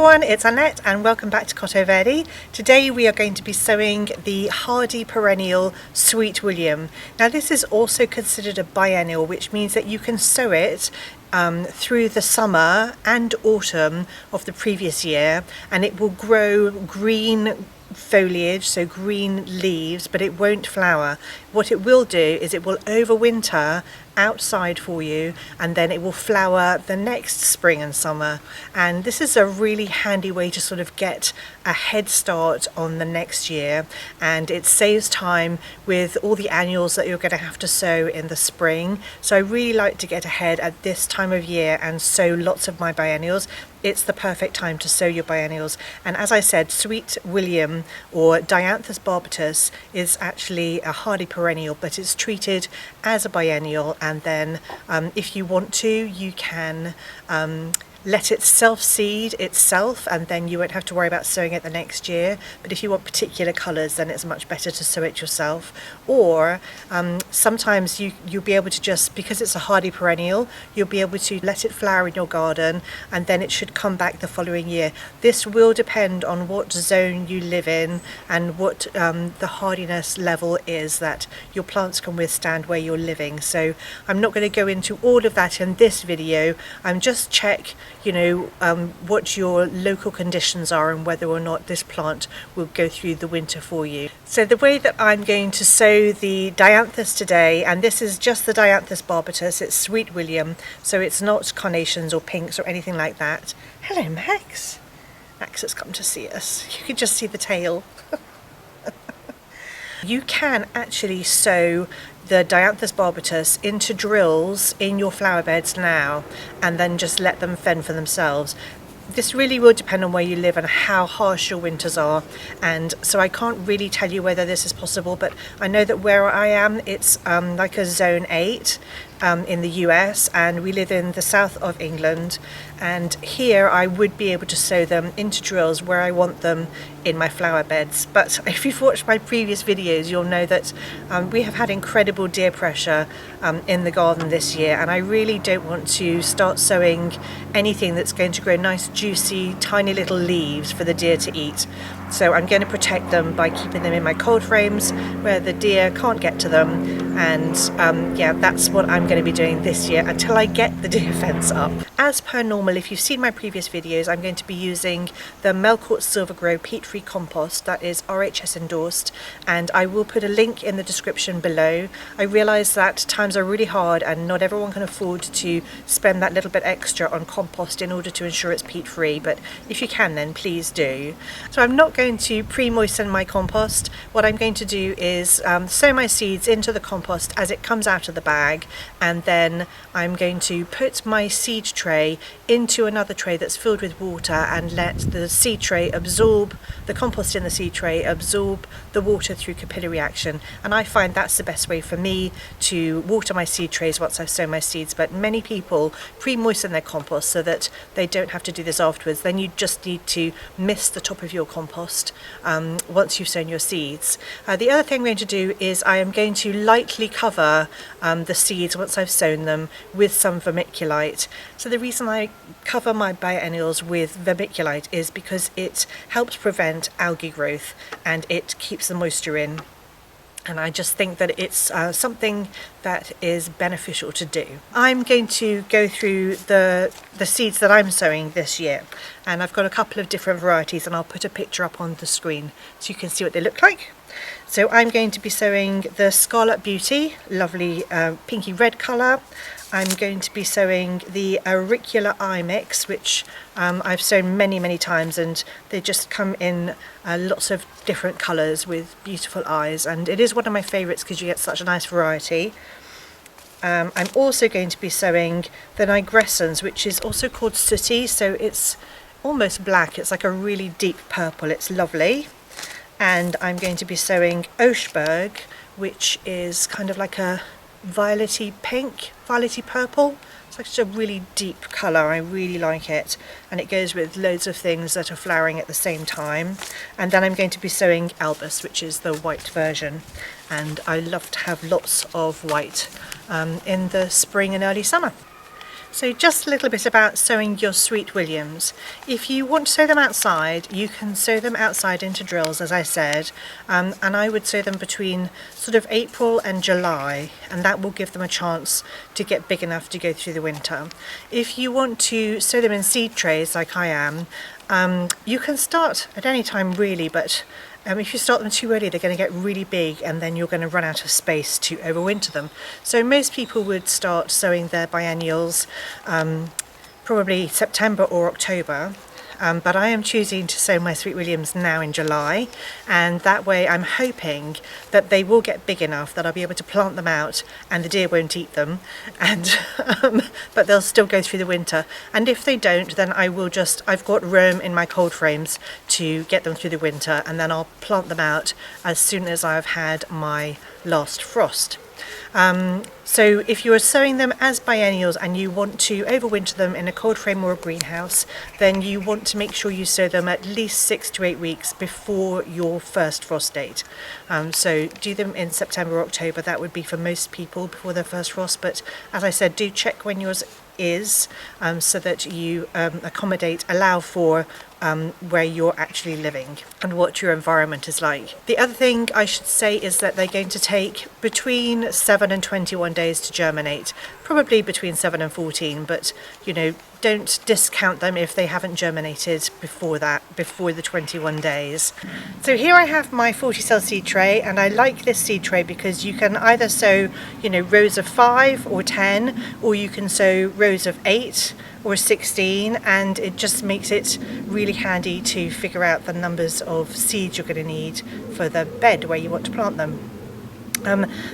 everyone, it's Annette and welcome back to Cotto Verde. Today we are going to be sowing the hardy perennial Sweet William. Now this is also considered a biennial, which means that you can sow it through the summer and autumn of the previous year, and it will grow green foliage, so green leaves, but it won't flower. What it will do is it will overwinter outside for you, and then it will flower the next spring and summer. And this is a really handy way to sort of get a head start on the next year, and it saves time with all the annuals that you're going to have to sow in the spring. So I really like to get ahead at this time of year and sow lots of my biennials. It's the perfect time to sow your biennials. And as I said, Sweet William or Dianthus Barbatus is actually a hardy perennial, but it's treated as a biennial, and then if you want to, you can let it self-seed itself, and then you won't have to worry about sowing it the next year. But if you want particular colours, then it's much better to sow it yourself. Or sometimes you'll be able to just, because it's a hardy perennial, you'll be able to let it flower in your garden, and then it should come back the following year. This will depend on what zone you live in and what the hardiness level is that your plants can withstand where you're living. So I'm not going to go into all of that in this video. I'm just check what your local conditions are and whether or not this plant will go through the winter for you. So the way that I'm going to sow the Dianthus today, and this is just the Dianthus Barbatus, it's Sweet William, so it's not carnations or pinks or anything like that. Hello Max! Max has come to see us. You can just see the tail. You can actually sow the Dianthus Barbatus into drills in your flower beds now, and then just let them fend for themselves. This really will depend on where you live and how harsh your winters are, and so I can't really tell you whether this is possible, but I know that where I am, it's like a zone 8 in the US, and we live in the south of England, and here I would be able to sow them into drills where I want them in my flower beds. But if you've watched my previous videos, you'll know that we have had incredible deer pressure in the garden this year, and I really don't want to start sowing anything that's going to grow nice juicy tiny little leaves for the deer to eat. So I'm going to protect them by keeping them in my cold frames where the deer can't get to them, and yeah, that's what I'm going to be doing this year until I get the deer fence up. As per normal, if you've seen my previous videos, I'm going to be using the Melcourt Silver Grow peat-free compost that is RHS endorsed, and I will put a link in the description below. I realise that times are really hard and not everyone can afford to spend that little bit extra on compost in order to ensure it's peat-free, but if you can, then please do. So I'm not going to pre-moisten my compost. What I'm going to do is sow my seeds into the compost as it comes out of the bag, and then I'm going to put my seed tray into another tray that's filled with water and let the seed tray absorb, the compost in the seed tray absorb the water through capillary action. And I find that's the best way for me to water my seed trays once I've sown my seeds, but many people pre-moisten their compost so that they don't have to do this afterwards. Then you just need to mist the top of your compost once you've sown your seeds. The other thing I'm going to do is I am going to lightly cover the seeds once I've sown them with some vermiculite. So the reason I cover my biennials with vermiculite is because it helps prevent algae growth and it keeps the moisture in. And I just think that it's something that is beneficial to do. I'm going to go through the seeds that I'm sowing this year, and I've got a couple of different varieties, and I'll put a picture up on the screen so you can see what they look like. So I'm going to be sowing the Scarlet Beauty, lovely pinky red colour. I'm going to be sowing the Auricula Eye Mix, which I've sown many times, and they just come in lots of different colours with beautiful eyes, and it is one of my favourites because you get such a nice variety. I'm also going to be sowing the Nigrescens, which is also called Sooty, so it's almost black, it's like a really deep purple, it's lovely. And I'm going to be sowing Oshberg, which is kind of like a violety pink, violety purple. It's like just a really deep colour, I really like it, and it goes with loads of things that are flowering at the same time. And then I'm going to be sowing Albus, which is the white version, and I love to have lots of white in the spring and early summer. So just a little bit about sowing your sweet williams. If you want to sow them outside, you can sow them outside into drills, as I said, and I would sow them between sort of April and July, and that will give them a chance to get big enough to go through the winter. If you want to sow them in seed trays like I am, you can start at any time really, but if you start them too early, they're going to get really big and then you're going to run out of space to overwinter them. So most people would start sowing their biennials probably September or October. But I am choosing to sow my sweet williams now in July, and that way I'm hoping that they will get big enough that I'll be able to plant them out and the deer won't eat them, and but they'll still go through the winter. And if they don't, then I've got room in my cold frames to get them through the winter, and then I'll plant them out as soon as I've had my last frost. So if you are sowing them as biennials and you want to overwinter them in a cold frame or a greenhouse, then you want to make sure you sow them at least 6 to 8 weeks before your first frost date. So do them in September or October. That would be for most people before their first frost, but as I said, do check when yours is, so that you allow for where you're actually living and what your environment is like. The other thing I should say is that they're going to take between 7 and 21 days to germinate, probably between 7 and 14, but don't discount them if they haven't germinated before the 21 days. So here I have my 40 cell seed tray, and I like this seed tray because you can either sow rows of 5 or 10, or you can sow rows of 8 or 16, and it just makes it really handy to figure out the numbers of seeds you're going to need for the bed where you want to plant them.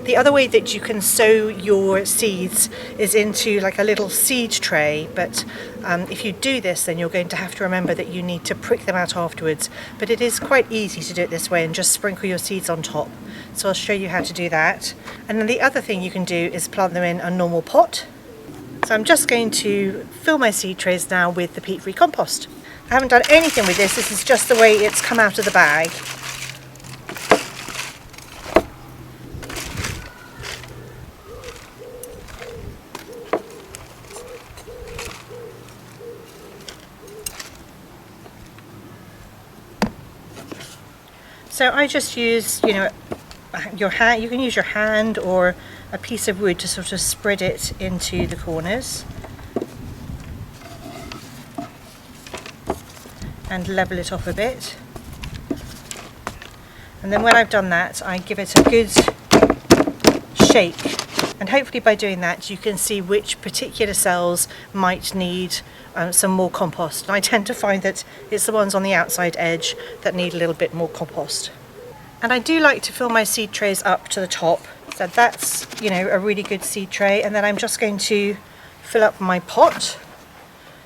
The other way that you can sow your seeds is into like a little seed tray, but if you do this, then you're going to have to remember that you need to prick them out afterwards. But it is quite easy to do it this way and just sprinkle your seeds on top. So I'll show you how to do that. And then the other thing you can do is plant them in a normal pot. So I'm just going to fill my seed trays now with the peat-free compost. I haven't done anything with this. This is just the way it's come out of the bag. So I just use, your hand. You can use your hand or a piece of wood to sort of spread it into the corners and level it off a bit. And then when I've done that, I give it a good shake. And hopefully by doing that, you can see which particular cells might need some more compost. And I tend to find that it's the ones on the outside edge that need a little bit more compost. And I do like to fill my seed trays up to the top. So that's, a really good seed tray. And then I'm just going to fill up my pot.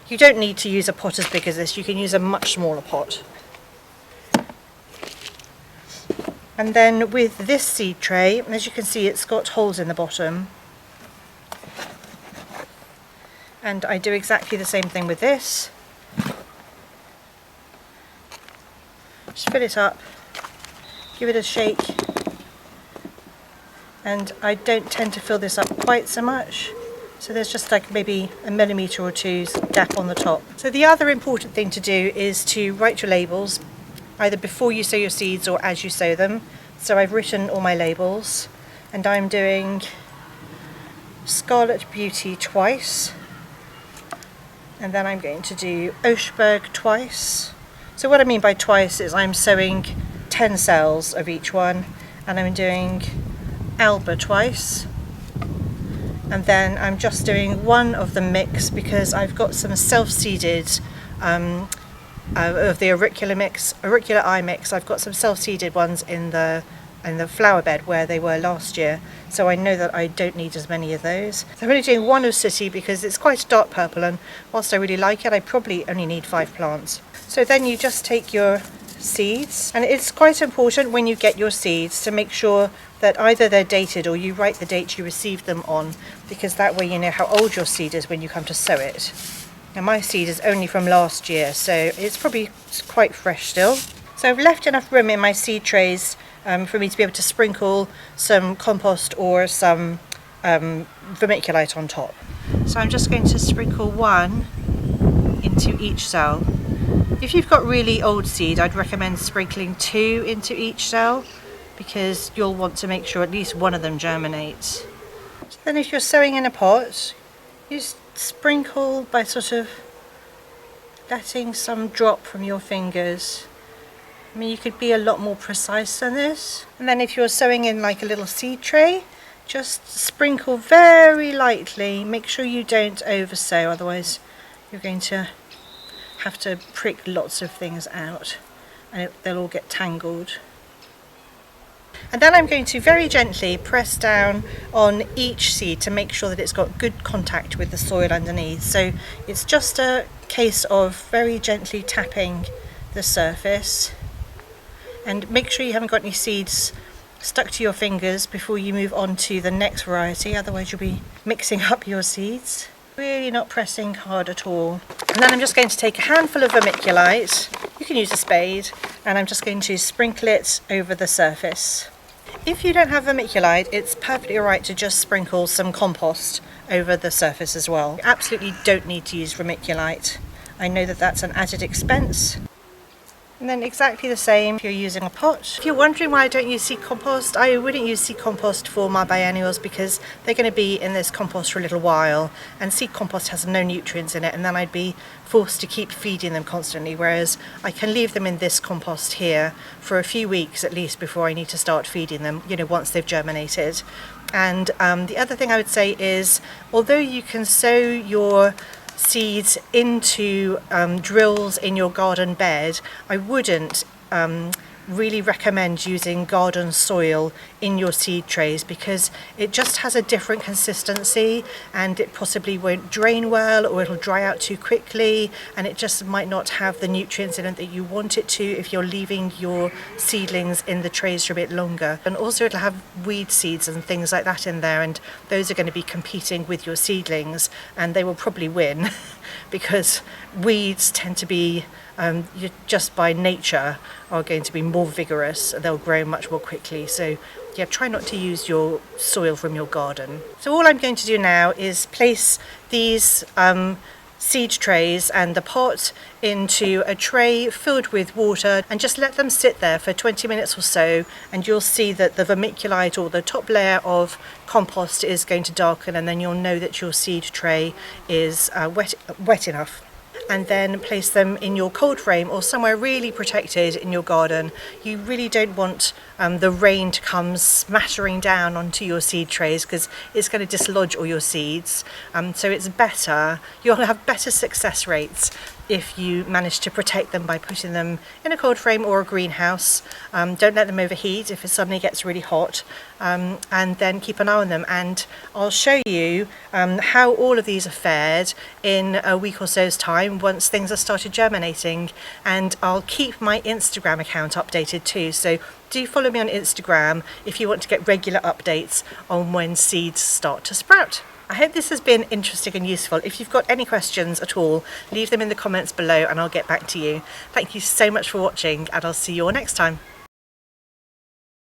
You don't need to use a pot as big as this. You can use a much smaller pot. And then with this seed tray, as you can see, it's got holes in the bottom. And I do exactly the same thing with this. Just fill it up, give it a shake. And I don't tend to fill this up quite so much. So there's just like maybe a millimetre or two's gap on the top. So the other important thing to do is to write your labels, either before you sow your seeds or as you sow them. So I've written all my labels, and I'm doing Scarlet Beauty twice, and then I'm going to do Oshberg twice. So what I mean by twice is I'm sowing 10 cells of each one, and I'm doing Alba twice, and then I'm just doing one of the mix because I've got some self-seeded of the auricular eye mix. I've got some self-seeded ones in the flower bed where they were last year, so I know that I don't need as many of those. So I'm only doing one of City because it's quite a dark purple, and whilst I really like it, I probably only need 5 plants. So then you just take your seeds, and it's quite important when you get your seeds to make sure that either they're dated or you write the date you received them on, because that way you know how old your seed is when you come to sow it. Now my seed is only from last year, so it's probably quite fresh still. So I've left enough room in my seed trays for me to be able to sprinkle some compost or some vermiculite on top. So I'm just going to sprinkle one into each cell. If you've got really old seed, I'd recommend sprinkling 2 into each cell, because you'll want to make sure at least one of them germinates. So then if you're sowing in a pot, you sprinkle by sort of letting some drop from your fingers. I mean, you could be a lot more precise than this. And then if you're sowing in like a little seed tray, just sprinkle very lightly. Make sure you don't oversow, otherwise you're going to have to prick lots of things out and they'll all get tangled. And then I'm going to very gently press down on each seed to make sure that it's got good contact with the soil underneath. So it's just a case of very gently tapping the surface, and make sure you haven't got any seeds stuck to your fingers before you move on to the next variety, otherwise you'll be mixing up your seeds. Really not pressing hard at all. And then I'm just going to take a handful of vermiculite, you can use a spade, and I'm just going to sprinkle it over the surface. If you don't have vermiculite, it's perfectly alright to just sprinkle some compost over the surface as well. You absolutely don't need to use vermiculite. I know that that's an added expense. And then exactly the same if you're using a pot. If you're wondering why I don't use seed compost, I wouldn't use seed compost for my biennials because they're going to be in this compost for a little while, and seed compost has no nutrients in it, and then I'd be forced to keep feeding them constantly, whereas I can leave them in this compost here for a few weeks at least before I need to start feeding them, you know, once they've germinated. And the other thing I would say is, although you can sow your seeds into drills in your garden bed, I wouldn't really recommend using garden soil in your seed trays because it just has a different consistency and it possibly won't drain well, or it'll dry out too quickly, and it just might not have the nutrients in it that you want it to if you're leaving your seedlings in the trays for a bit longer. And also it'll have weed seeds and things like that in there, and those are going to be competing with your seedlings, and they will probably win because weeds tend to be just by nature are going to be more vigorous. They'll grow much more quickly, so yeah, try not to use your soil from your garden. So all I'm going to do now is place these seed trays and the pot into a tray filled with water and just let them sit there for 20 minutes or so, and you'll see that the vermiculite or the top layer of compost is going to darken, and then you'll know that your seed tray is wet enough. And then place them in your cold frame or somewhere really protected in your garden. You really don't want the rain to come smattering down onto your seed trays because it's going to dislodge all your seeds. So it's better, you'll have better success rates if you manage to protect them by putting them in a cold frame or a greenhouse. Don't let them overheat if it suddenly gets really hot, and then keep an eye on them. And I'll show you how all of these are fared in a week or so's time once things have started germinating, and I'll keep my Instagram account updated too, so do follow me on Instagram if you want to get regular updates on when seeds start to sprout. I hope this has been interesting and useful. If you've got any questions at all, leave them in the comments below and I'll get back to you. Thank you so much for watching, and I'll see you all next time.